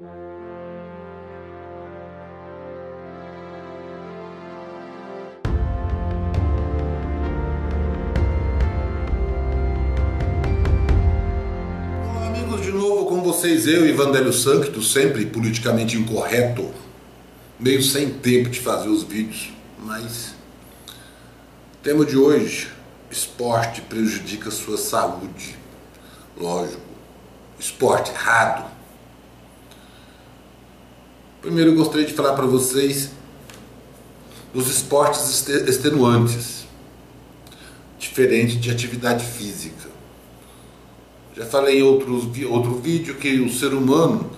Olá, amigos, de novo com vocês, eu, Ivandélio Sancto, sempre politicamente incorreto, meio sem tempo de fazer os vídeos, mas o tema de hoje: esporte prejudica sua saúde. Lógico, esporte errado. Primeiro eu gostaria de falar para vocês dos esportes extenuantes, diferente de atividade física. Já falei em outro vídeo que o ser humano,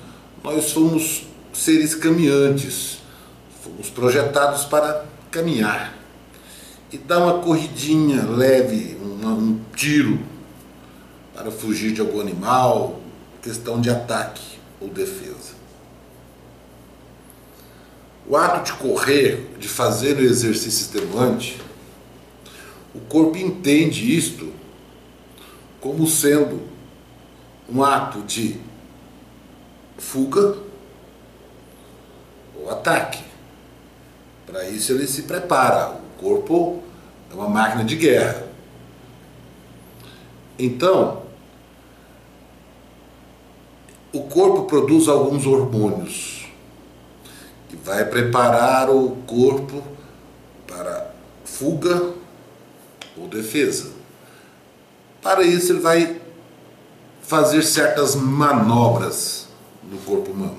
nós somos seres caminhantes, fomos projetados para caminhar e dar uma corridinha leve, um tiro para fugir de algum animal, questão de ataque ou defesa. O ato de correr, de fazer o exercício extenuante, o corpo entende isto como sendo um ato de fuga ou ataque. Para isso ele se prepara. O corpo é uma máquina de guerra. Então, o corpo produz alguns hormônios que vai preparar o corpo para fuga ou defesa. Para isso ele vai fazer certas manobras no corpo humano.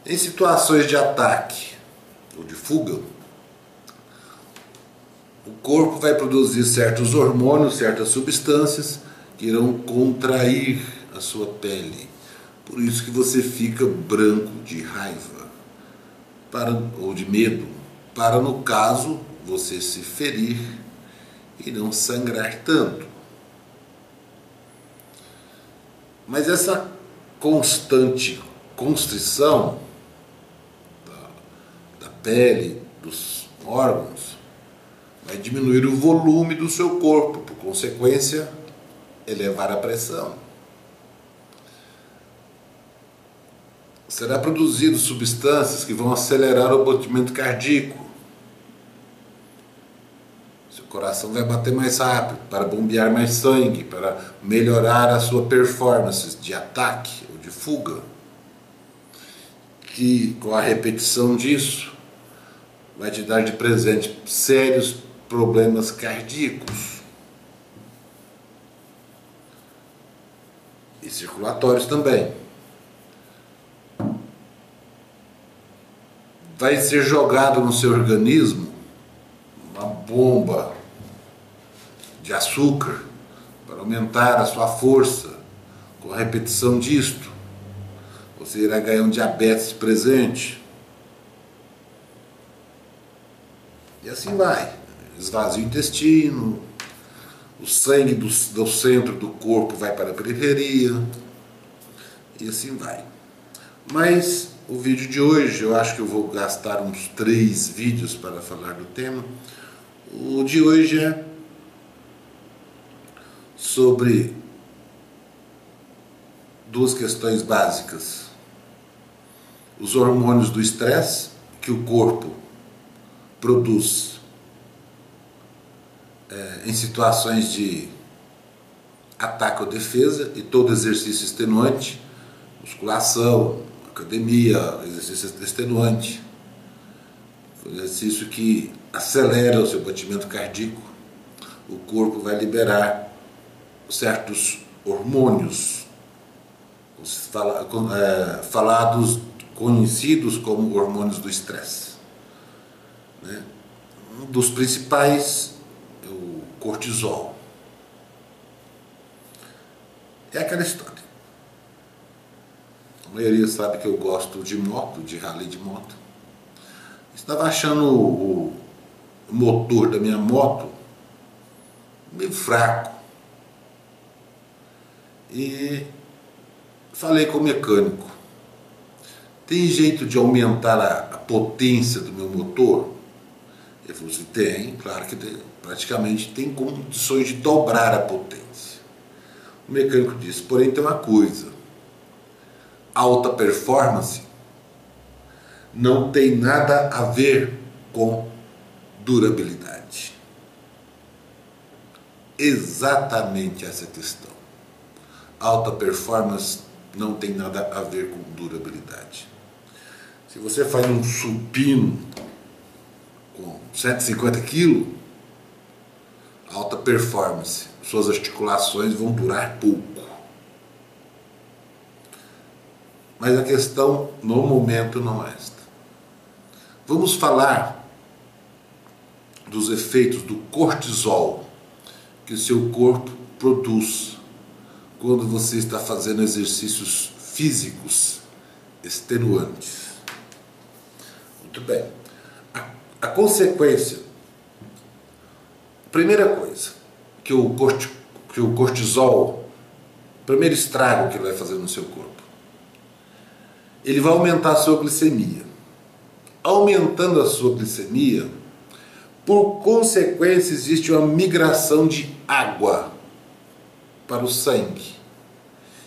Em situações de ataque ou de fuga, o corpo vai produzir certos hormônios, certas substâncias que irão contrair a sua pele. Por isso que você fica branco de raiva ou de medo, para, no caso, você se ferir e não sangrar tanto. Mas essa constante constrição da pele, dos órgãos, vai diminuir o volume do seu corpo, por consequência, elevar a pressão. Será produzido substâncias que vão acelerar o batimento cardíaco. Seu coração vai bater mais rápido, para bombear mais sangue, para melhorar a sua performance de ataque ou de fuga. Que com a repetição disso, vai te dar de presente sérios problemas cardíacos e circulatórios também. Vai ser jogado no seu organismo uma bomba de açúcar para aumentar a sua força. Com a repetição disto, você irá ganhar um diabetes presente. E assim vai. Esvazia o intestino, o sangue do centro do corpo vai para a periferia, e assim vai. Mas o vídeo de hoje, eu acho que eu vou gastar uns 3 vídeos para falar do tema. O de hoje é sobre 2 questões básicas: os hormônios do estresse que o corpo produz em situações de ataque ou defesa, e todo exercício extenuante, musculação, academia, exercício extenuante, exercício que acelera o seu batimento cardíaco, o corpo vai liberar certos hormônios, conhecidos como hormônios do estresse, né? Um dos principais é o cortisol. É aquela história. A maioria sabe que eu gosto de moto, de rally de moto. Estava achando o motor da minha moto meio fraco. E falei com o mecânico: tem jeito de aumentar a potência do meu motor? Ele falou assim: tem, claro que tem, praticamente tem condições de dobrar a potência. O mecânico disse: porém tem uma coisa, alta performance não tem nada a ver com durabilidade. Exatamente essa questão. Alta performance não tem nada a ver com durabilidade. Se você faz um supino com 150 kg, alta performance, suas articulações vão durar pouco. Mas a questão no momento não é esta. Vamos falar dos efeitos do cortisol que o seu corpo produz quando você está fazendo exercícios físicos extenuantes. Muito bem. A consequência, primeira coisa, que o cortisol, o primeiro estrago que ele vai fazer no seu corpo, ele vai aumentar a sua glicemia. Aumentando a sua glicemia, por consequência, existe uma migração de água para o sangue.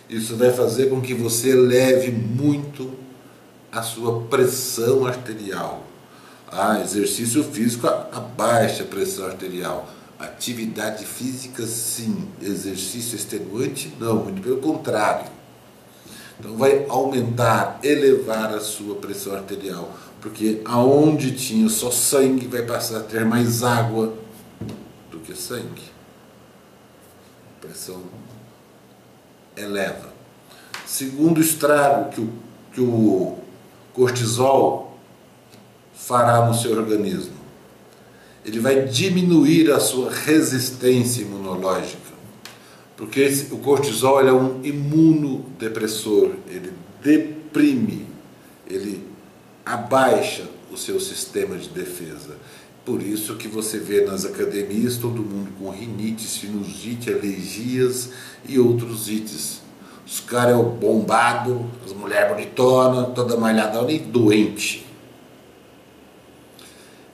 Isso vai fazer com que você eleve muito a sua pressão arterial. Exercício físico abaixa a pressão arterial. Atividade física, sim. Exercício extenuante, não. Muito pelo contrário. Então vai aumentar, elevar a sua pressão arterial. Porque aonde tinha só sangue, vai passar a ter mais água do que sangue. A pressão eleva. Segundo estrago que o cortisol fará no seu organismo, ele vai diminuir a sua resistência imunológica. Porque o cortisol é um imunodepressor, ele deprime, ele abaixa o seu sistema de defesa. Por isso que você vê nas academias todo mundo com rinite, sinusite, alergias e outros ites. Os caras é o bombado, as mulheres bonitonas, toda malhadona e doente.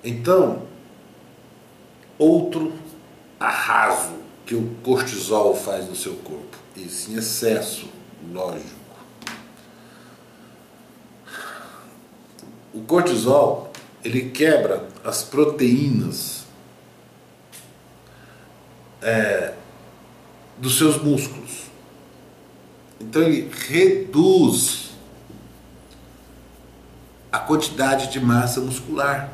Então, outro arraso que o cortisol faz no seu corpo, isso em excesso, lógico. O cortisol, ele quebra as proteínas dos seus músculos. Então ele reduz a quantidade de massa muscular.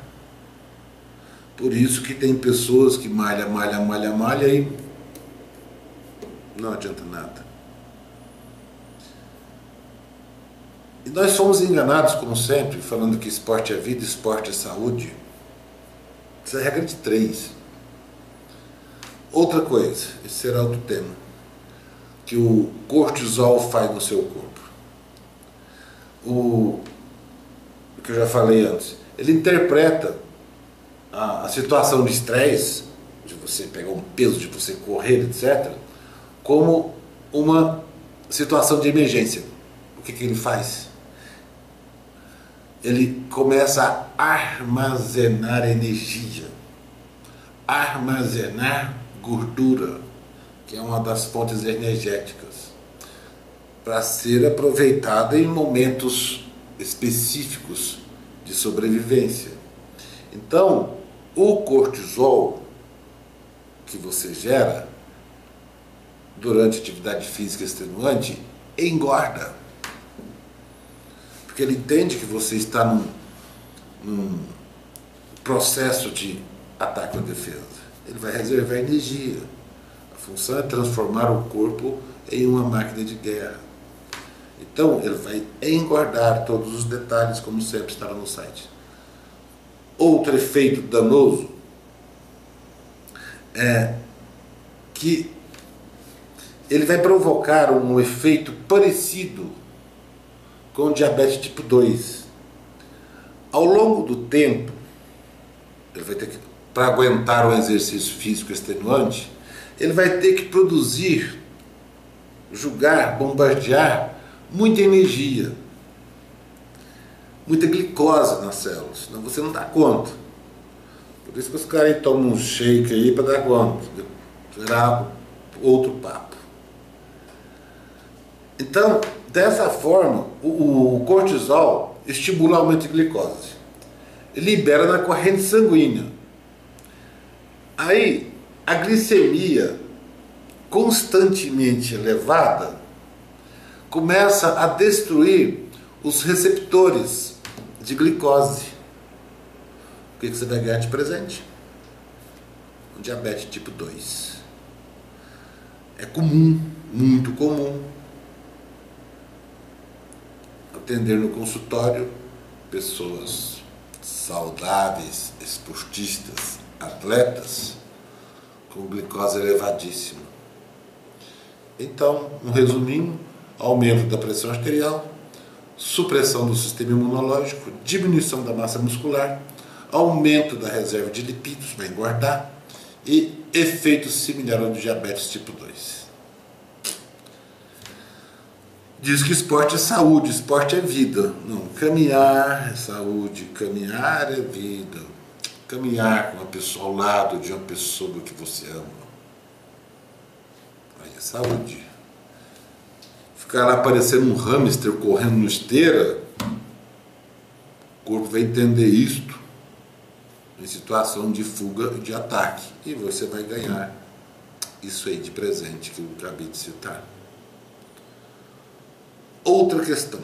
Por isso que tem pessoas que malha e não adianta nada. E nós somos enganados, como sempre, falando que esporte é vida, esporte é saúde. Essa é a regra de 3. Outra coisa, esse será outro tema, que o cortisol faz no seu corpo. O que eu já falei antes, ele interpreta a situação de estresse, de você pegar um peso, de você correr, etc., como uma situação de emergência. O que ele faz? Ele começa a armazenar energia, armazenar gordura, que é uma das fontes energéticas, para ser aproveitada em momentos específicos de sobrevivência. Então, o cortisol que você gera durante atividade física extenuante engorda. Porque ele entende que você está num processo de ataque ou defesa. Ele vai reservar energia. A função é transformar o corpo em uma máquina de guerra. Então, ele vai engordar todos os detalhes, como sempre estará no site. Outro efeito danoso é que ele vai provocar um efeito parecido com o diabetes tipo 2. Ao longo do tempo, ele vai ter que, para aguentar um exercício físico extenuante, ele vai ter que produzir, bombardear muita energia, muita glicose nas células, senão você não dá conta. Por isso que os caras tomam um shake aí para dar conta. Será outro papo. Então, Dessa forma, o cortisol estimula o aumento de glicose, libera na corrente sanguínea. Aí, a glicemia constantemente elevada começa a destruir os receptores de glicose. O que você vai ganhar de presente? Um diabetes tipo 2. É comum, muito comum, atender no consultório pessoas saudáveis, esportistas, atletas com glicose elevadíssima. Então, um resuminho: aumento da pressão arterial, supressão do sistema imunológico, diminuição da massa muscular, aumento da reserva de lipídios, vai engordar, e efeito similar ao do diabetes tipo 2. Diz que esporte é saúde, esporte é vida. Não, caminhar é saúde, caminhar é vida. Caminhar com uma pessoa ao lado de uma pessoa que você ama, aí é saúde. Ficar lá parecendo um hamster correndo no esteira, o corpo vai entender isto em situação de fuga e de ataque, e você vai ganhar isso aí de presente que eu acabei de citar. Outra questão.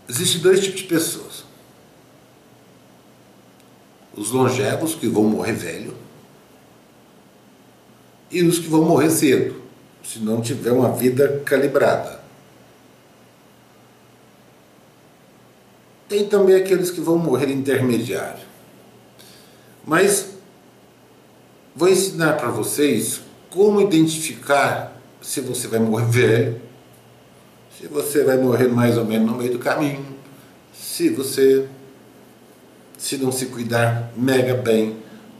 Existem dois tipos de pessoas: os longevos, que vão morrer velho, e os que vão morrer cedo, se não tiver uma vida calibrada. Tem também aqueles que vão morrer intermediário. Mas vou ensinar para vocês como identificar se você vai morrer velho, se você vai morrer mais ou menos no meio do caminho, se não se cuidar mega bem,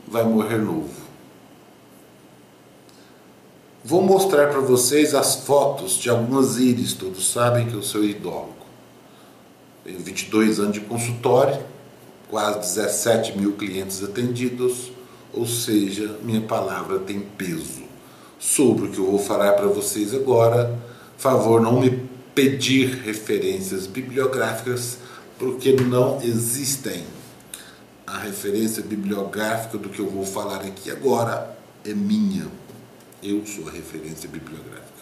vai morrer novo. Vou mostrar para vocês as fotos de algumas íris. Todos sabem que eu sou idólogo. Tenho 22 anos de consultório, quase 17 mil clientes atendidos, ou seja, minha palavra tem peso. Sobre o que eu vou falar para vocês agora, favor não me pedir referências bibliográficas, porque não existem. A referência bibliográfica do que eu vou falar aqui agora é minha. Eu sou a referência bibliográfica.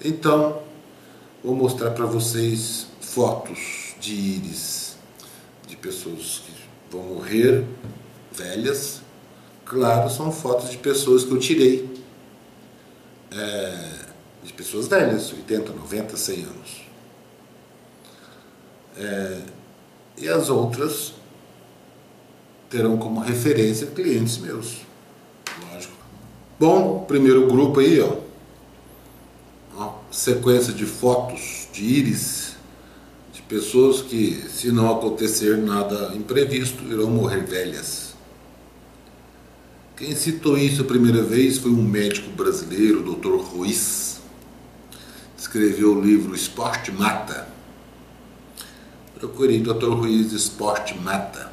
Então, vou mostrar para vocês fotos de íris de pessoas que vão morrer velhas. Claro, são fotos de pessoas que eu tirei, de pessoas velhas, 80, 90, 100 anos. E as outras terão como referência clientes meus, lógico. Bom, primeiro grupo aí, ó, uma sequência de fotos de íris de pessoas que, se não acontecer nada imprevisto, irão morrer velhas. Quem citou isso a primeira vez foi um médico brasileiro, o Dr. Ruiz. Escreveu o livro Esporte Mata. Procurei Dr. Ruiz, Esporte Mata.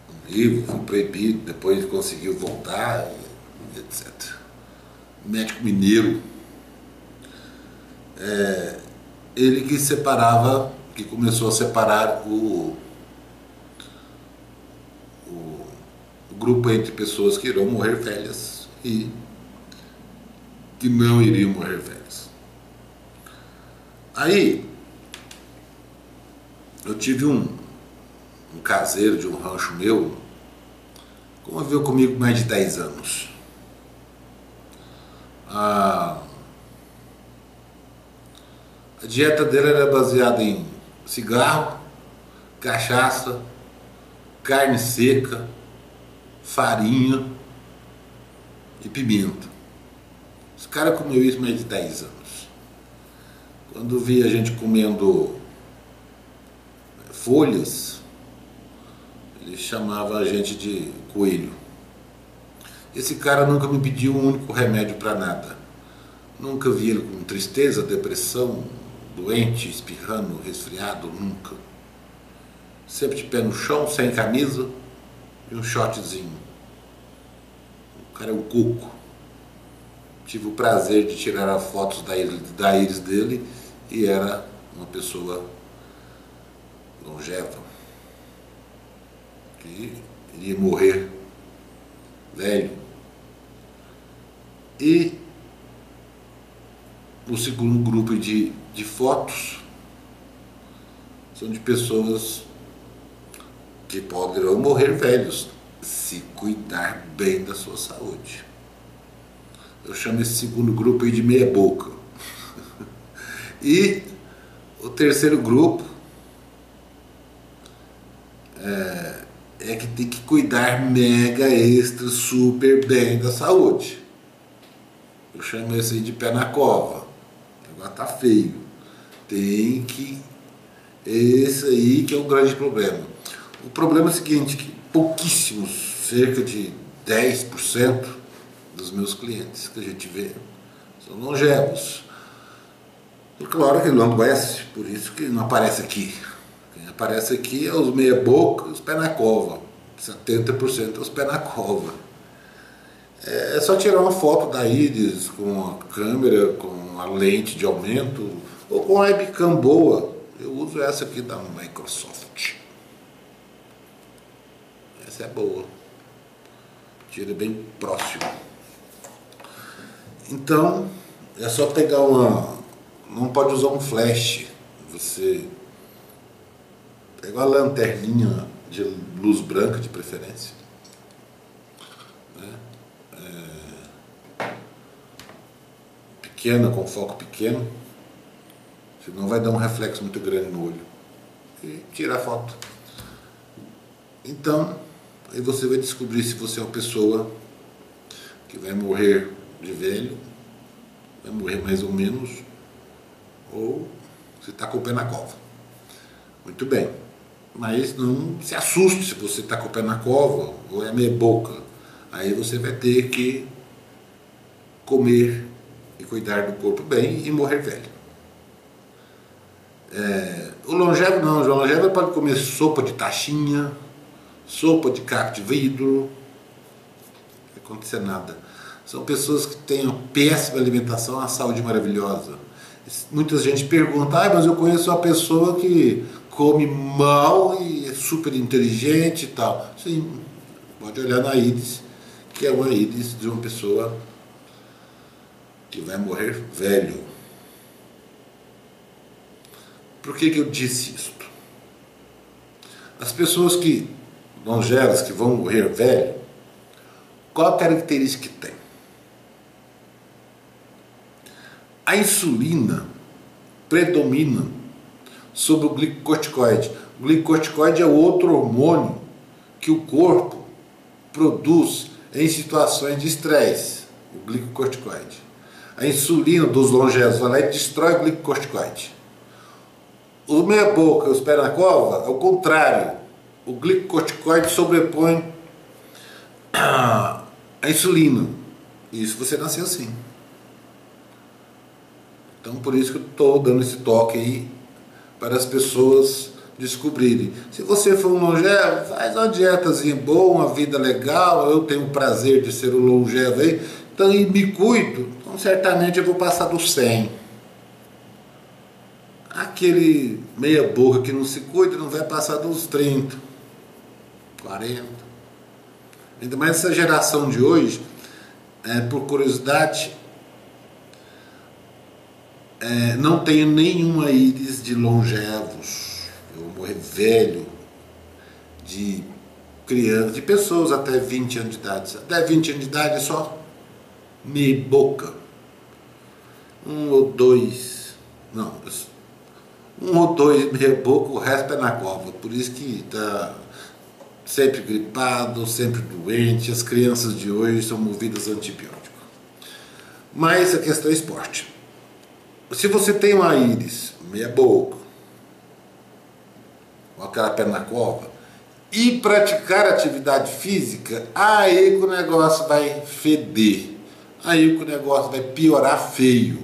Um livro foi proibido, depois conseguiu voltar, etc. Médico mineiro. Ele que começou a separar o grupo entre pessoas que irão morrer velhas e que não iriam morrer velhas. Aí, eu tive um caseiro de um rancho meu, conviveu comigo mais de 10 anos. A dieta dele era baseada em cigarro, cachaça, carne seca, farinha e pimenta. Esse cara comeu isso mais de 10 anos. Quando via a gente comendo folhas, ele chamava a gente de coelho. Esse cara nunca me pediu um único remédio para nada. Nunca vi ele com tristeza, depressão, doente, espirrando, resfriado, nunca. Sempre de pé no chão, sem camisa, e um shotzinho. O cara é um coco. Tive o prazer de tirar as fotos da íris dele e era uma pessoa longeva, que iria morrer velho. E o segundo grupo de fotos são de pessoas que poderão morrer velhos se cuidar bem da sua saúde. Eu chamo esse segundo grupo aí de meia boca. E o terceiro grupo é que tem que cuidar mega, extra, super bem da saúde. Eu chamo esse aí de pé na cova. Agora tá feio. Tem que... Esse aí que é o grande problema. O problema é o seguinte, que pouquíssimos, cerca de 10% dos meus clientes que a gente vê são longevos. E claro que ele não adoece, por isso que não aparece aqui. Quem aparece aqui é os meia boca e os pé na cova. 70% é os pé na cova. É só tirar uma foto da íris com a câmera, com a lente de aumento ou com a webcam boa. Eu uso essa aqui da Microsoft. Essa é boa. Tira bem próximo. Então, é só pegar uma... Não pode usar um flash. Você pega uma lanterninha de luz branca, de preferência. Pequena, com foco pequeno. Senão vai dar um reflexo muito grande no olho. E tira a foto. Então, aí você vai descobrir se você é uma pessoa que vai morrer de velho, vai morrer mais ou menos, ou você está com o pé na cova. Muito bem. Mas não se assuste se você está com o pé na cova ou é meia boca. Aí você vai ter que comer e cuidar do corpo bem e morrer velho. O longevo não, o longevo pode comer sopa de taxinha, sopa de caco de vidro, não vai acontecer nada. São pessoas que têm uma péssima alimentação, uma saúde maravilhosa. Muita gente pergunta, mas eu conheço uma pessoa que come mal e é super inteligente e tal. Sim, pode olhar na íris, que é uma íris de uma pessoa que vai morrer velho. Por que eu disse isto? As pessoas longevas que vão morrer velho, qual a característica que tem? A insulina predomina sobre o glicocorticoide. O glicocorticoide é outro hormônio que o corpo produz em situações de estresse, o glicocorticoide. A insulina dos longevos vai lá e destrói o glicocorticoide. Os meia boca e os pé na cova, é o contrário. O glicocorticoide sobrepõe a insulina. Isso você nasceu assim. Então por isso que eu estou dando esse toque aí para as pessoas descobrirem. Se você for um longevo, faz uma dietazinha boa, uma vida legal. Eu tenho o prazer de ser um longevo aí, então me cuido. Então certamente eu vou passar dos 100. Aquele meia boca que não se cuida não vai passar dos 30, 40. Ainda mais essa geração de hoje, por curiosidade, não tenho nenhuma íris de longevos. Eu vou morrer velho, de criança, de pessoas até 20 anos de idade. Até 20 anos de idade é só meia boca. Um ou dois meia boca, o resto é na cova. Por isso que está sempre gripado, sempre doente. As crianças de hoje são movidas a antibiótico. Mas a questão é esporte. Se você tem uma íris meia boca, ou aquela pé na cova, e praticar atividade física, aí que o negócio vai feder. Aí que o negócio vai piorar feio.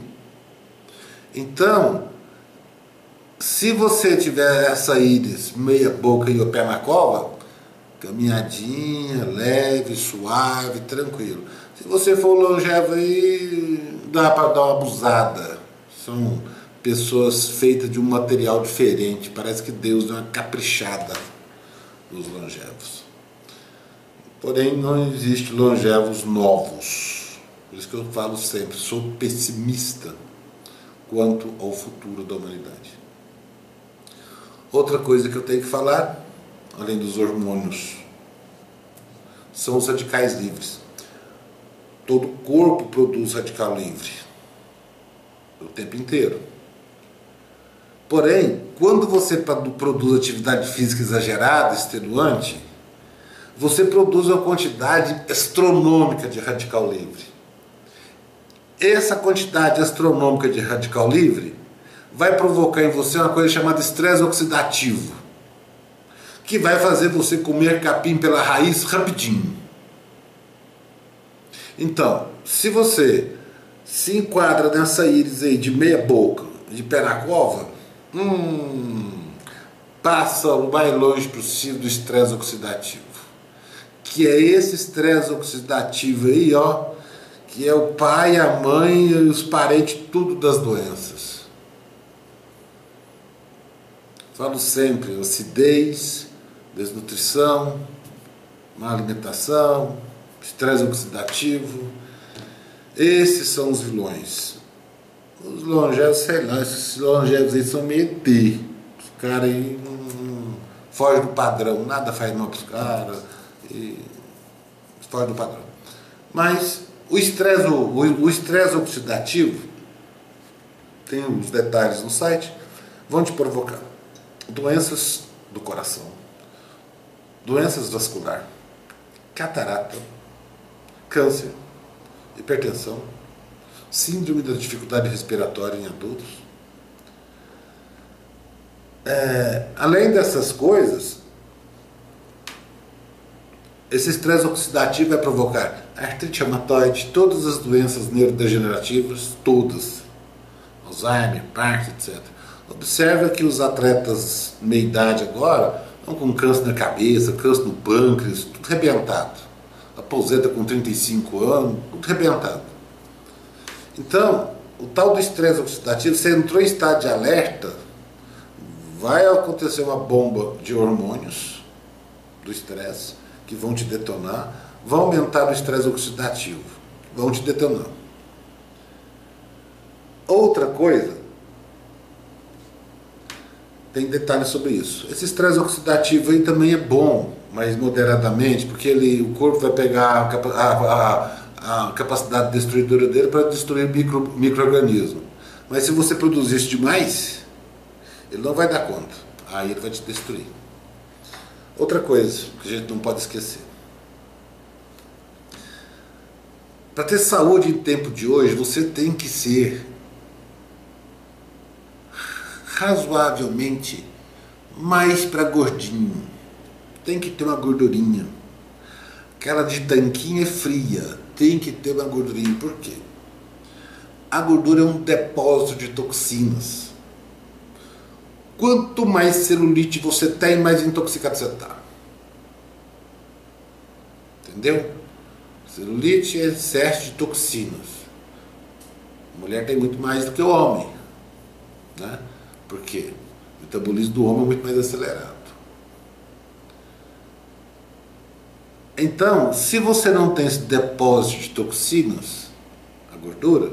Então, se você tiver essa íris meia boca e o pé na cova, Caminhadinha, leve, suave, tranquilo. Se você for longevo aí, dá para dar uma abusada. São pessoas feitas de um material diferente. Parece que Deus deu uma caprichada nos longevos. Porém, não existe longevos novos. Por isso que eu falo sempre, sou pessimista quanto ao futuro da humanidade. Outra coisa que eu tenho que falar, além dos hormônios, são os radicais livres. Todo corpo produz radical livre o tempo inteiro. Porém, quando você produz atividade física exagerada, extenuante, você produz uma quantidade astronômica de radical livre. Essa quantidade astronômica de radical livre vai provocar em você uma coisa chamada estresse oxidativo, que vai fazer você comer capim pela raiz rapidinho. Então, se você se enquadra nessa íris aí de meia boca, de pé na cova, passa o mais longe possível do estresse oxidativo. Que é esse estresse oxidativo aí, ó, que é o pai, a mãe e os parentes, tudo das doenças. Falo sempre, acidez, desnutrição, má alimentação, estresse oxidativo. Esses são os vilões. Os longevos, sei lá, esses longevos aí são meio ET. Os caras aí não fogem do padrão, nada faz mal para os caras, fogem do padrão. Mas o estresse oxidativo, tem os detalhes no site, vão te provocar doenças do coração, doenças vasculares, catarata, câncer, hipertensão, síndrome da dificuldade respiratória em adultos. Além dessas coisas, esse estresse oxidativo vai provocar artrite reumatoide, todas as doenças neurodegenerativas, todas, Alzheimer, Parkinson, etc. Observa que os atletas meia-idade agora estão com câncer na cabeça, câncer no pâncreas, tudo arrebentado. Aposenta com 35 anos, tudo arrebentado. Então, o tal do estresse oxidativo, você entrou em estado de alerta, vai acontecer uma bomba de hormônios do estresse que vão te detonar, vão aumentar o estresse oxidativo, vão te detonar. Outra coisa, tem detalhes sobre isso. Esse estresse oxidativo aí também é bom, mas moderadamente, porque o corpo vai pegar a capacidade destruidora dele para destruir micro-organismo. Mas se você produzir isso demais, ele não vai dar conta. Aí ele vai te destruir. Outra coisa que a gente não pode esquecer. Para ter saúde em tempo de hoje, você tem que ser razoavelmente mais para gordinho. Tem que ter uma gordurinha. Aquela de tanquinho é fria. Tem que ter uma gordurinha. Por quê? A gordura é um depósito de toxinas. Quanto mais celulite você tem, mais intoxicado você está. Entendeu? Celulite é excesso de toxinas. A mulher tem muito mais do que o homem, né? Por quê? O metabolismo do homem é muito mais acelerado. Então, se você não tem esse depósito de toxinas, a gordura,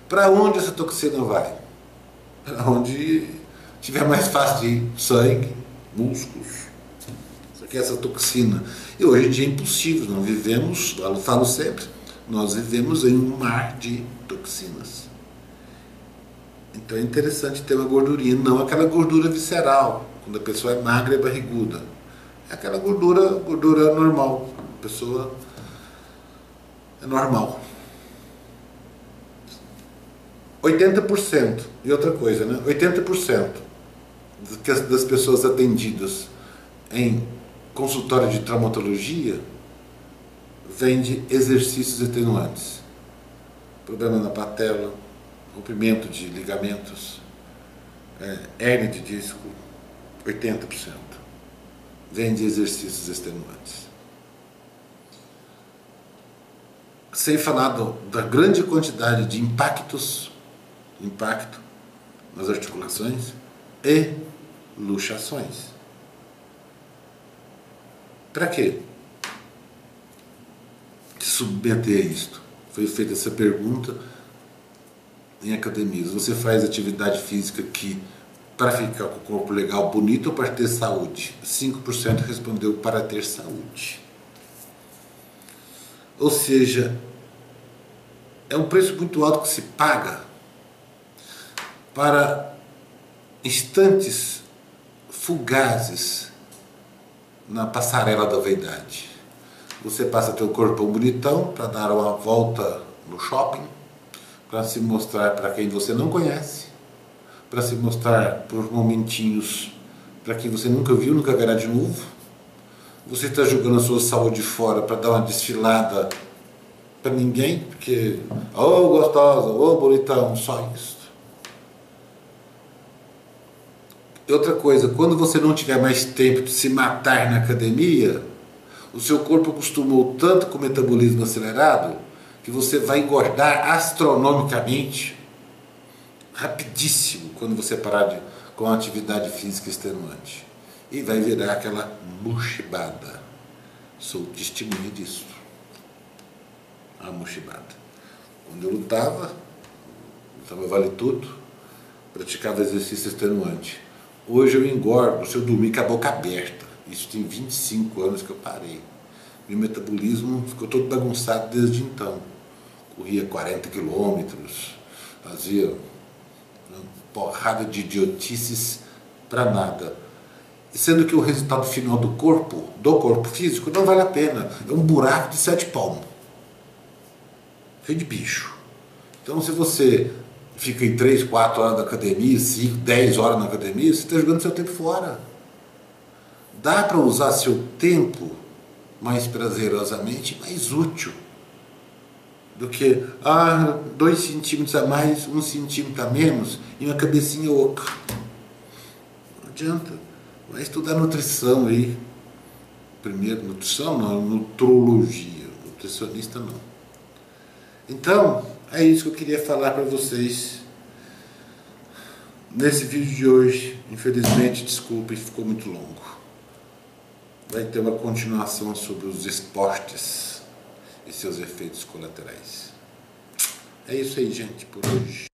para onde essa toxina vai? Para onde tiver mais fácil de ir, sangue, músculos. Isso aqui é essa toxina. E hoje em dia é impossível, não vivemos, eu falo sempre, nós vivemos em um mar de toxinas. Então é interessante ter uma gordurinha, não aquela gordura visceral, quando a pessoa é magra e barriguda. É aquela gordura normal, a pessoa é normal. 80%, e outra coisa, né? 80% das pessoas atendidas em consultório de traumatologia vem de exercícios extenuantes. Problema na patela, rompimento de ligamentos, hérnia de disco, 80%. vem de exercícios extenuantes. Sem falar da grande quantidade de impacto nas articulações e luxações. Para quê? Se submeter a isto? Foi feita essa pergunta em academias. Você faz atividade física para ficar com o corpo legal, bonito ou para ter saúde? 5% respondeu para ter saúde. Ou seja, é um preço muito alto que se paga para instantes fugazes na passarela da vaidade. Você passa teu corpo bonitão para dar uma volta no shopping, para se mostrar para quem você não conhece, para se mostrar por momentinhos para quem você nunca viu, nunca verá de novo. Você está jogando a sua saúde fora para dar uma desfilada para ninguém, porque, oh gostosa, oh bonitão, só isso. E outra coisa, quando você não tiver mais tempo de se matar na academia, o seu corpo acostumou tanto com o metabolismo acelerado que você vai engordar astronomicamente, rapidíssimo, quando você parar com a atividade física extenuante. E vai virar aquela mochibada. Sou testemunha disso. A mochibada. Quando eu lutava vale tudo, praticava exercício extenuante. Hoje eu engordo se eu dormir com a boca aberta. Isso tem 25 anos que eu parei. Meu metabolismo ficou todo bagunçado desde então. Corria 40 quilômetros, fazia uma porrada de idiotices para nada. Sendo que o resultado final do corpo físico, não vale a pena. É um buraco de 7 palmos. Cheio de bicho. Então se você fica em 3, 4 horas na academia, 5, 10 horas na academia, você está jogando seu tempo fora. Dá para usar seu tempo mais prazerosamente, mais útil do que 2 centímetros a mais, 1 centímetro a menos e uma cabecinha oca. Não adianta. Vai estudar nutrição aí. Primeiro, nutrição não, nutrologia. Nutricionista não. Então, é isso que eu queria falar para vocês nesse vídeo de hoje. Infelizmente, desculpem, ficou muito longo. Vai ter uma continuação sobre os esportes e seus efeitos colaterais. É isso aí, gente, por hoje.